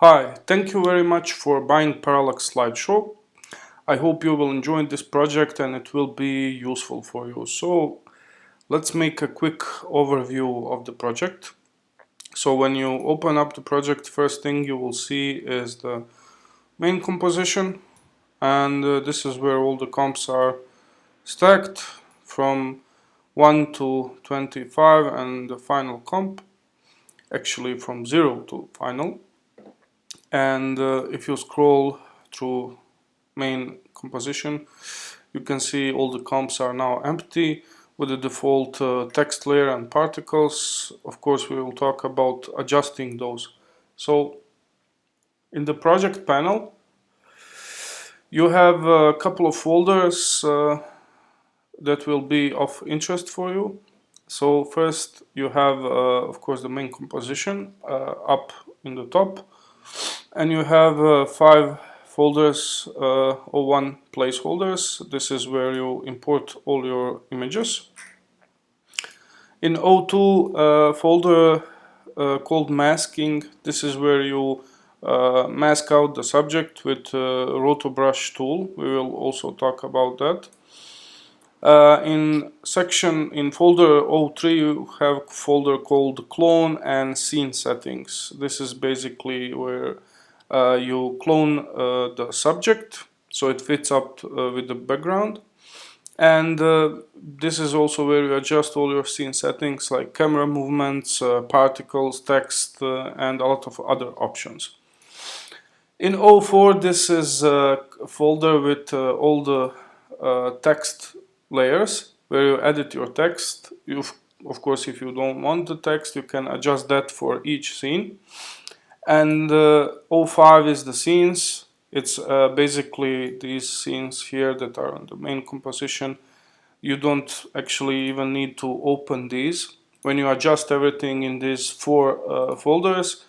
Hi, thank you very much for buying Parallax Slideshow. I hope you will enjoy this project and it will be useful for you. So let's make a quick overview of the project. So when you open up the project, first thing you will see is the main composition, and this is where all the comps are stacked from 1 to 25 and the final comp, actually from 0 to final. And if you scroll through main composition, you can see all the comps are now empty with the default text layer and particles. Of course, we will talk about adjusting those. So in the project panel, you have a couple of folders that will be of interest for you. So first you have of course the main composition up in the top, and you have 5 folders or 1 placeholders. This is where you import all your images. In O2 folder called masking, this is where you mask out the subject with roto brush tool. We will also talk about that. In folder O3 you have a folder called clone and scene settings. This is basically where you clone the subject so it fits up with the background, and this is also where you adjust all your scene settings like camera movements, particles, text, and a lot of other options. In O4 this is a folder with all the text layers where you edit your text. Of course, if you don't want the text, you can adjust that for each scene. And O5 is the scenes. It's basically these scenes here that are on the main composition. You don't actually even need to open these. When you adjust everything in these 4 folders,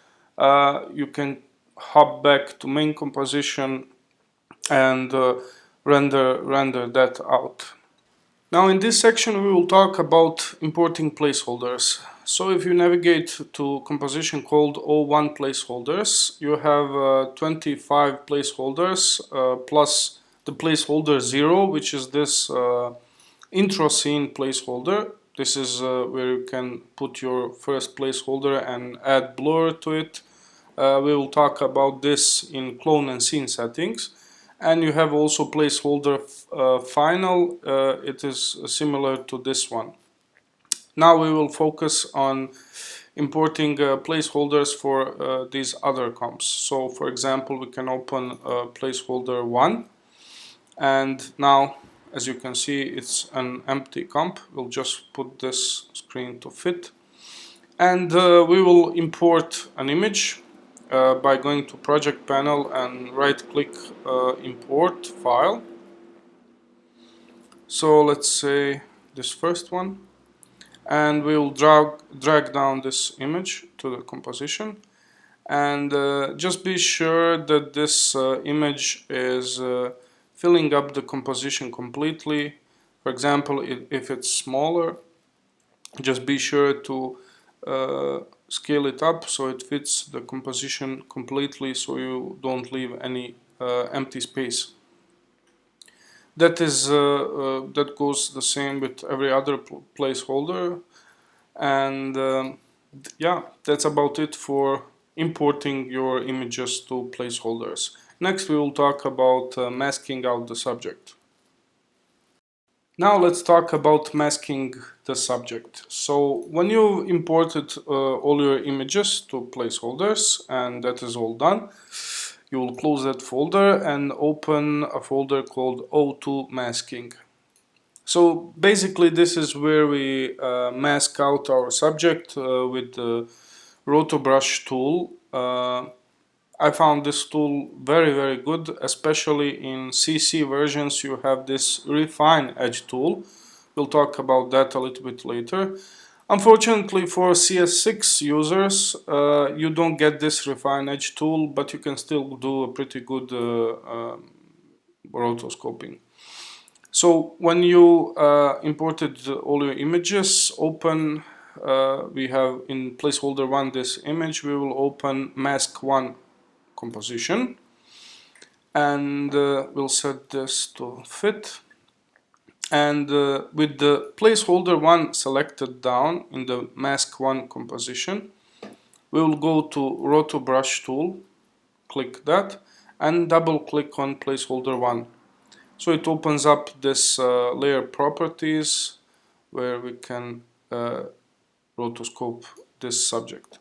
you can hop back to main composition and render that out. Now in this section we will talk about importing placeholders. So if you navigate to composition called O1 placeholders, you have 25 placeholders plus the placeholder 0, which is this intro scene placeholder. This is where you can put your first placeholder and add blur to it. We will talk about this in clone and scene settings. And you have also placeholder final. It is similar to this one. Now we will focus on importing placeholders for these other comps. So for example, we can open placeholder 1, and now as you can see it's an empty comp. We'll just put this screen to fit, and we will import an image by going to project panel and right click import file. So let's say this first one, and we will drag down this image to the composition, and just be sure that this image is filling up the composition completely. For example, if it's smaller, just be sure to scale it up so it fits the composition completely, so you don't leave any empty space. That goes the same with every other placeholder, and yeah, that's about it for importing your images to placeholders. Next we will talk about masking out the subject. Now let's talk about masking the subject. So when you imported all your images to placeholders, and that is all done, you will close that folder and open a folder called O2 masking. So basically this is where we mask out our subject with the roto brush tool. I found this tool very good, especially in CC versions. You have this refine edge tool. We'll talk about that a little bit later. Unfortunately for CS6 users, you don't get this refine edge tool, but you can still do a pretty good rotoscoping. So when you imported all your images, open, we have in placeholder 1 this image, we will open mask 1 composition, and we'll set this to fit. And with the placeholder 1 selected down in the mask 1 composition, we will go to Roto Brush tool, click that, and double click on placeholder 1. So it opens up this layer properties where we can rotoscope this subject.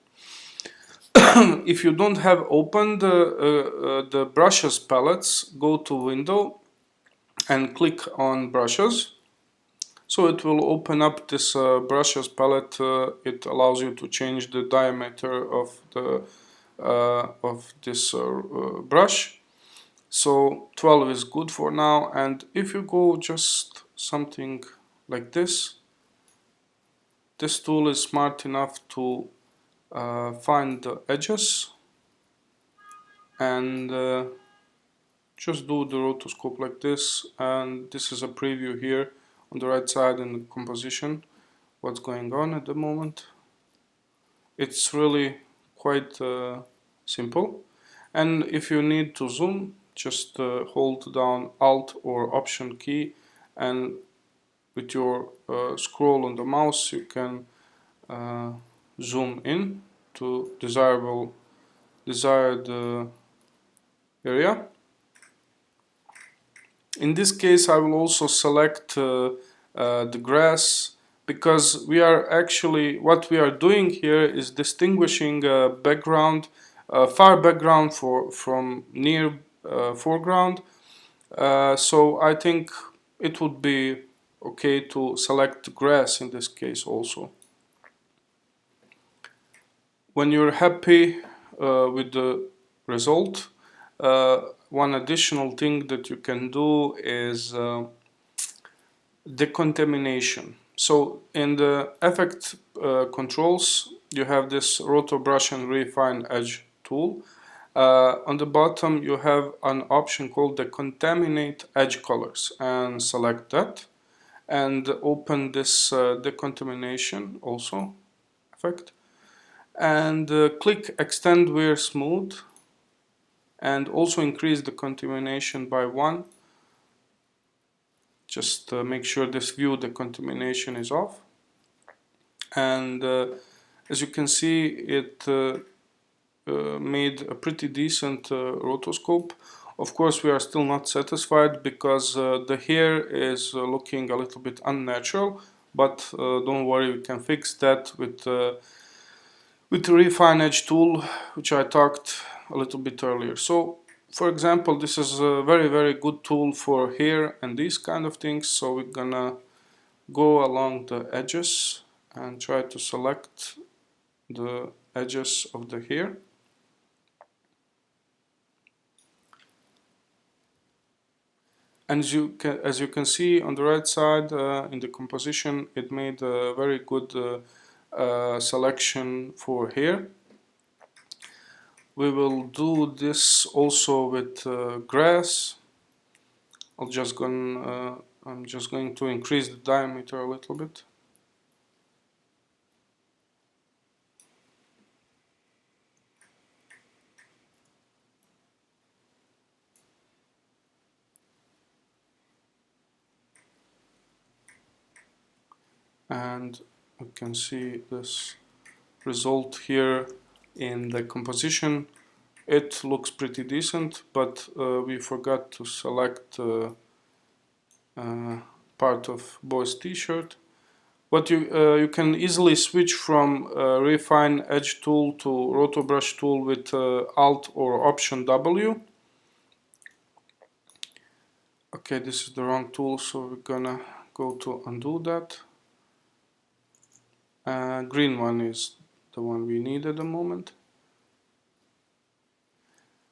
If you don't have opened the brushes palettes, go to Window and click on Brushes. So it will open up this brushes palette. It allows you to change the diameter of this brush. So 12 is good for now, and if you go just something like this tool is smart enough to find the edges and just do the rotoscope like this. And this is a preview here on the right side in the composition, what's going on at the moment. It's really quite simple. And if you need to zoom, just hold down Alt or Option key, and with your scroll on the mouse you can zoom in to desired area. In this case I will also select the grass, because we are actually, what we are doing here is distinguishing background, far background from near foreground. So I think it would be okay to select grass in this case also. When you're happy with the result, one additional thing that you can do is decontamination. So in the effect controls, you have this Roto Brush and Refine Edge tool. On the bottom you have an option called Decontaminate Edge Colors, and select that and open this decontamination also effect, and click Extend Wear Smooth, and also increase the contamination by 1. Just make sure this view decontamination is off, and as you can see it made a pretty decent rotoscope. Of course we are still not satisfied because the hair is looking a little bit unnatural, but don't worry, we can fix that with the Refine Edge tool, which I talked a little bit earlier. So for example, this is a very good tool for hair and these kind of things. So we're gonna go along the edges and try to select the edges of the hair. And as you can see on the right side in the composition, it made a very good selection for hair. We will do this also with grass. I'm just going to increase the diameter a little bit. And you can see this result here in the composition. It looks pretty decent, but we forgot to select part of boy's t-shirt. But you can easily switch from Refine Edge tool to Roto Brush tool with Alt or Option W. Okay, this is the wrong tool, so we're gonna go to undo that. Green one is the one we need at the moment.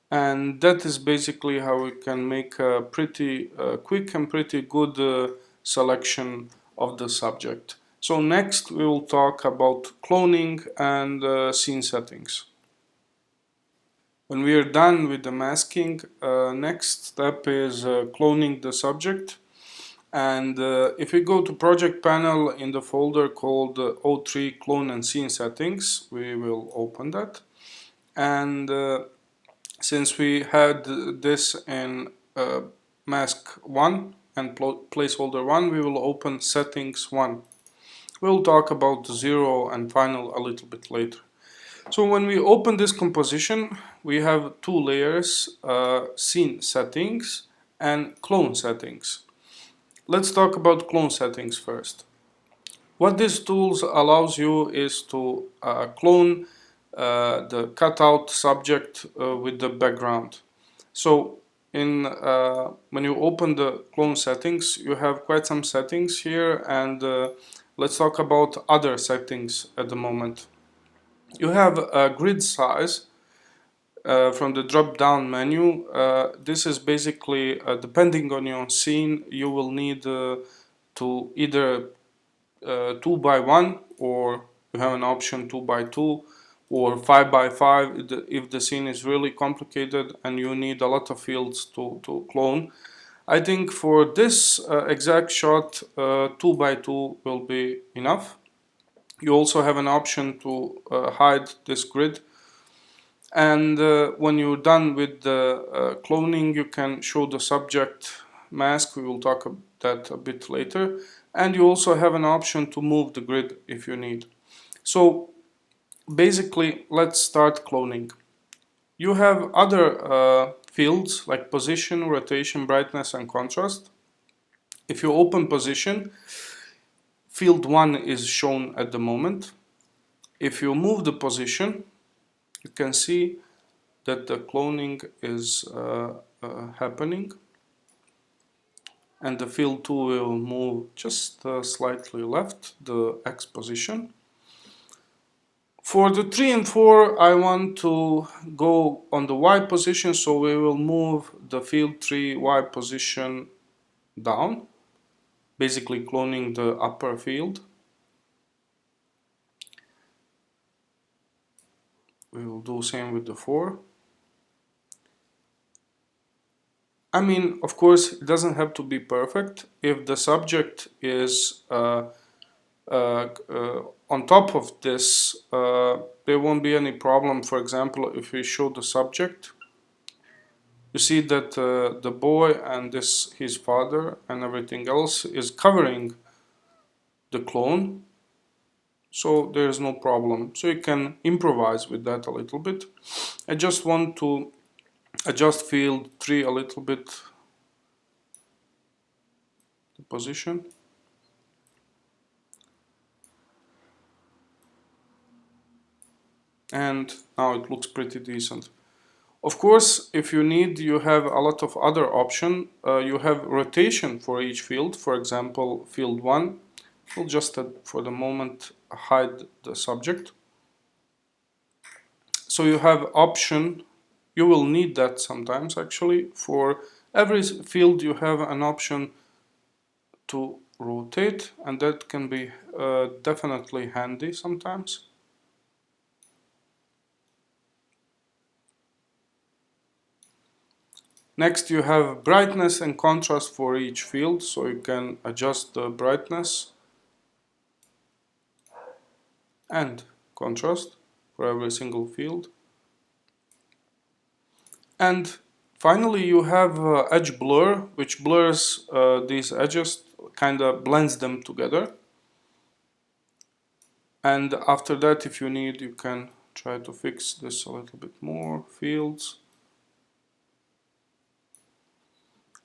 And that is basically how we can make a pretty quick and pretty good selection of the subject. So next we will talk about cloning and scene settings. When we are done with the masking, next step is cloning the subject. And if we go to project panel in the folder called O3 Clone and Scene Settings, we will open that. And Since we had this in mask 1 and placeholder 1, we will open settings 1. We'll talk about 0 and final a little bit later. So when we open this composition, we have two layers, scene settings and clone settings. Let's talk about clone settings first. What this tool allows you is to clone the cutout subject with the background. So when you open the clone settings, you have quite some settings here, and let's talk about other settings at the moment. You have a grid size from the drop down menu. This is basically depending on your scene, you will need to either 2 by 1, or you have an option 2 by 2, or 5 by 5 if the scene is really complicated and you need a lot of fields to clone. I think for this exact shot 2 by 2 will be enough. You also have an option to hide this grid, and when you're done with the cloning, you can show the subject mask. We will talk about that a bit later. And you also have an option to move the grid if you need. So basically, let's start cloning. You have other fields like position, rotation, brightness, and contrast. If you open position, field 1 is shown at the moment. If you move the position, you can see that the cloning is happening, and the field 2 will move just slightly left, the X position. For the 3 and 4, I want to go on the Y position, so we will move the field 3 Y position down, basically cloning the upper field. We will do the same with the 4. I mean, of course, it doesn't have to be perfect. If the subject is on top of this, there won't be any problem. For example, if we show the subject, you see that the boy and his father and everything else is covering the clone, so there is no problem. So you can improvise with that a little bit. I just want to adjust field 3 a little bit, the position. And now it looks pretty decent. Of course, if you need, you have a lot of other options. You have rotation for each field. For example, field 1, we'll just for the moment hide the subject. So you have option, you will need that sometimes actually. For every field you have an option to rotate, and that can be definitely handy sometimes. Next, you have brightness and contrast for each field, so you can adjust the brightness and contrast for every single field. And finally, you have edge blur, which blurs these edges, kind of blends them together. And after that, if you need, you can try to fix this a little bit more, fields.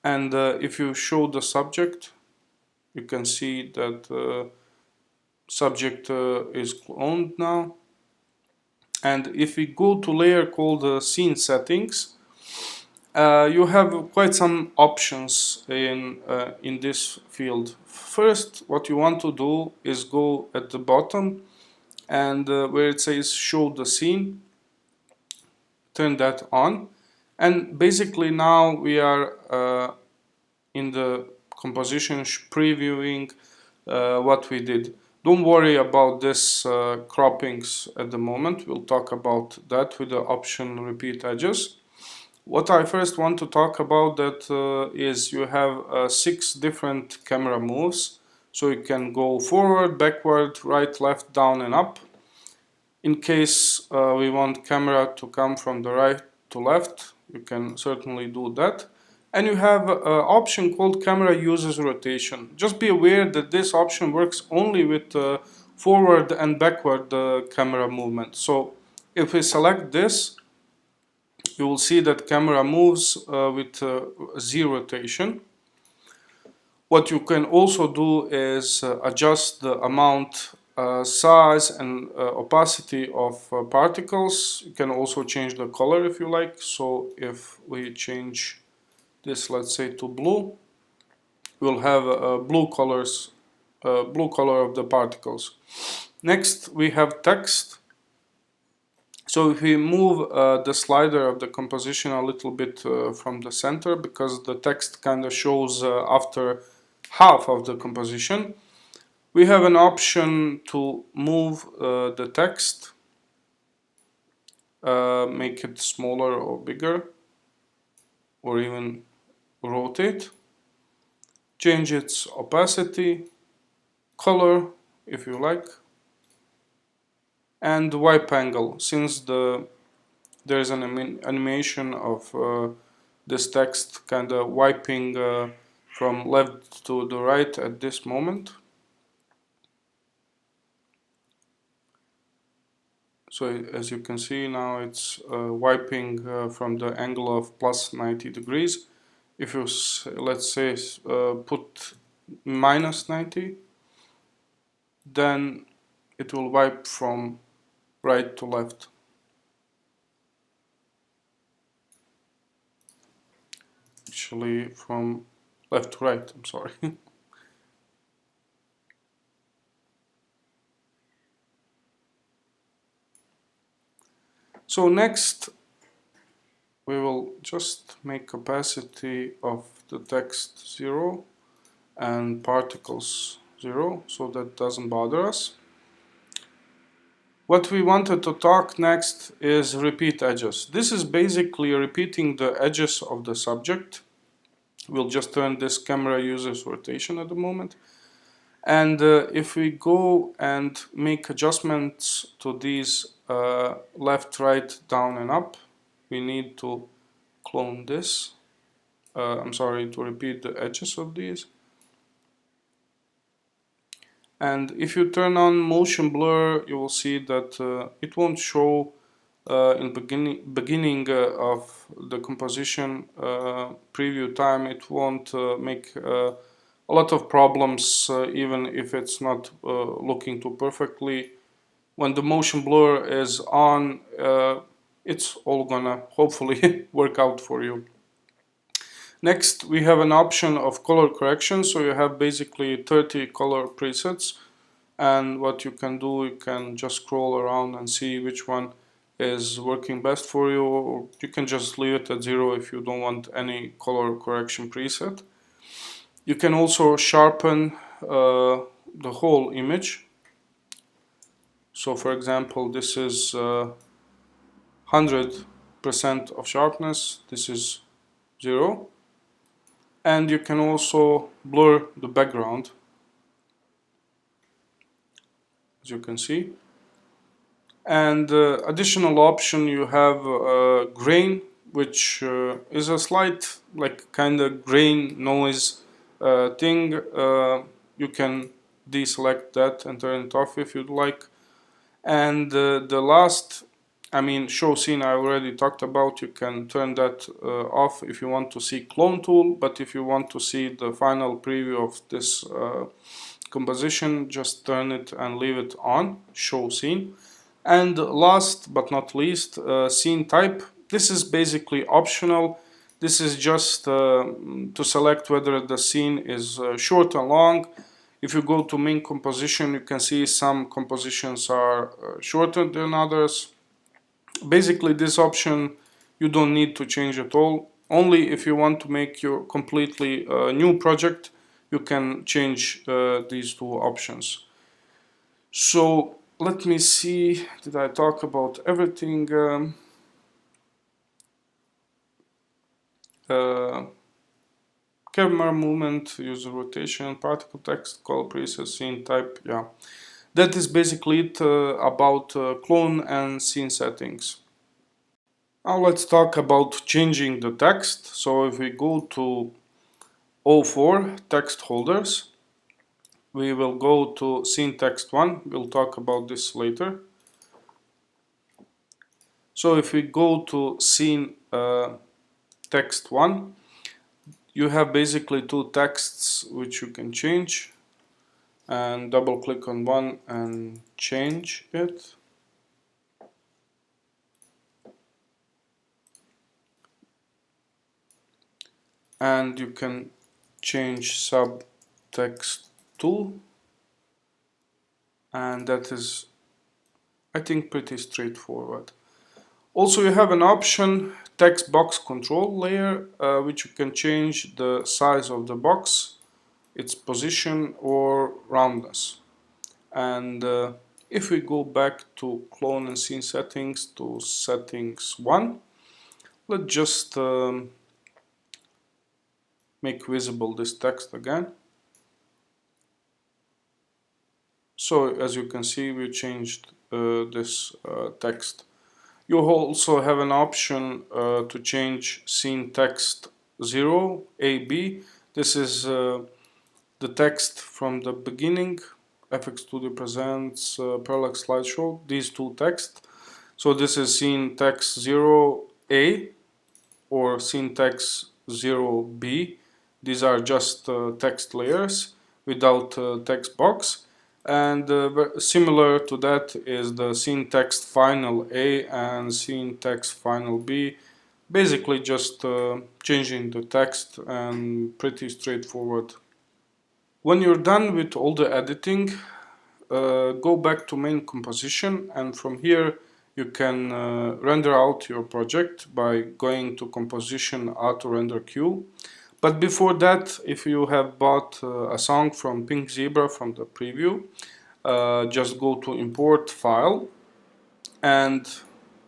And if you show the subject, you can see that subject is cloned now. And if we go to layer called scene settings, you have quite some options in this field. First, what you want to do is go at the bottom, and where it says show the scene, turn that on. And basically now we are in the composition previewing what we did. Don't worry about this croppings at the moment. We'll talk about that with the option repeat edges. What I first want to talk about that is you have 6 different camera moves. So you can go forward, backward, right, left, down and up. In case we want camera to come from the right to left, you can certainly do that. And you have an option called camera uses rotation. Just be aware that this option works only with forward and backward camera movement. So if we select this, you will see that camera moves with Z rotation. What you can also do is adjust the amount, size and opacity of particles. You can also change the color if you like. So if we change this, let's say, to blue, we'll have blue color of the particles. Next, we have text. So if we move the slider of the composition a little bit from the center, because the text kind of shows after half of the composition, we have an option to move the text, make it smaller or bigger, or even rotate, change its opacity, color if you like, and wipe angle. Since there is an animation of this text kind of wiping from left to the right at this moment. So as you can see now, it's wiping from the angle of plus 90 degrees. If you let's say put minus 90, then it will wipe from right to left. Actually from left to right, I'm sorry. So next we will just make opacity of the text 0 and particles 0, so that doesn't bother us. What we wanted to talk next is repeat edges. This is basically repeating the edges of the subject. We'll just turn this camera uses rotation at the moment. And if we go and make adjustments to these left, right, down and up, we need to clone this. I'm sorry, to repeat the edges of these. And if you turn on motion blur, you will see that it won't show in beginning of the composition preview time. It won't make a lot of problems even if it's not looking too perfectly. When the motion blur is on, it's all gonna hopefully work out for you. Next, we have an option of color correction. So you have basically 30 color presets, and what you can do, you can just scroll around and see which one is working best for you, or you can just leave it at 0 if you don't want any color correction preset. You can also sharpen the whole image. So for example, this is 100% of sharpness, this is 0. And you can also blur the background, as you can see. And additional option, you have grain, which is a slight like kind of grain noise thing. You can deselect that and turn it off if you'd like. And the last, I mean, show scene I already talked about. You can turn that off if you want to see clone tool, but if you want to see the final preview of this composition, just turn it and leave it on, show scene. And last but not least, scene type. This is basically optional. This is just to select whether the scene is short or long. If you go to main composition, you can see some compositions are shorter than others. Basically, this option you don't need to change at all. Only if you want to make your completely new project, you can change these two options. So let me see, did I talk about everything? Camera movement, user rotation, particle text, color preset, scene type, yeah. That is basically it about clone and scene settings. Now let's talk about changing the text. So if we go to O4 text holders, we will go to scene text 1. We'll talk about this later. So if we go to scene text 1, you have basically two texts which you can change, and double click on one and change it. And you can change subtext 2, and that is, I think, pretty straightforward. Also, you have an option text box control layer, which you can change the size of the box, its position or roundness. And if we go back to clone and scene settings to settings 1, let's just make visible this text again. So as you can see, we changed this text. You also have an option to change scene text 0 AB. This is the text from the beginning. FX Studio presents Parallax Slideshow, these two texts. So this is scene text 0A or scene text 0B. These are just text layers without text box. And similar to that is the scene text final A and scene text final B. Basically just changing the text, and pretty straightforward. When you're done with all the editing, go back to main composition, and from here you can render out your project by going to composition auto render queue. But before that, if you have bought a song from Pink Zebra from the preview, just go to import file, and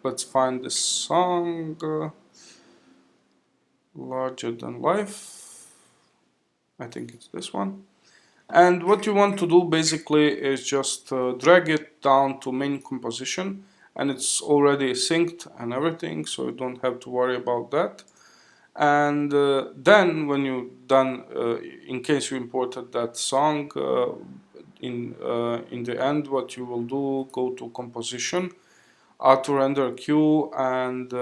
let's find this song, larger than life. I think it's this one. And what you want to do basically is just drag it down to main composition, and it's already synced and everything, so you don't have to worry about that. And then when you're done, in case you imported that song, in the end, what you will do, go to composition, auto render queue, and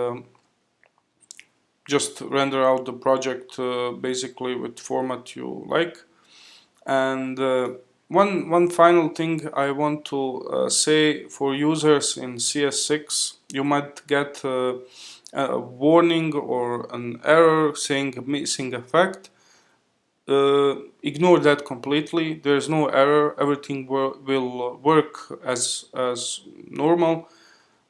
just render out the project basically with format you like. And one final thing I want to say, for users in CS6, you might get a warning or an error saying missing effect. Ignore that completely. There's no error. Everything will work as normal.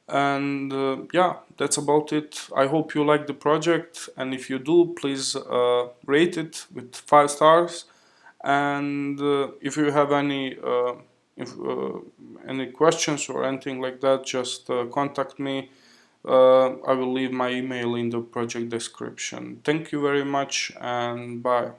And yeah, that's about it. I hope you like the project, and if you do, please rate it with 5 stars. And if you have any questions or anything like that, just contact me. I will leave my email in the project description. Thank you very much, and bye.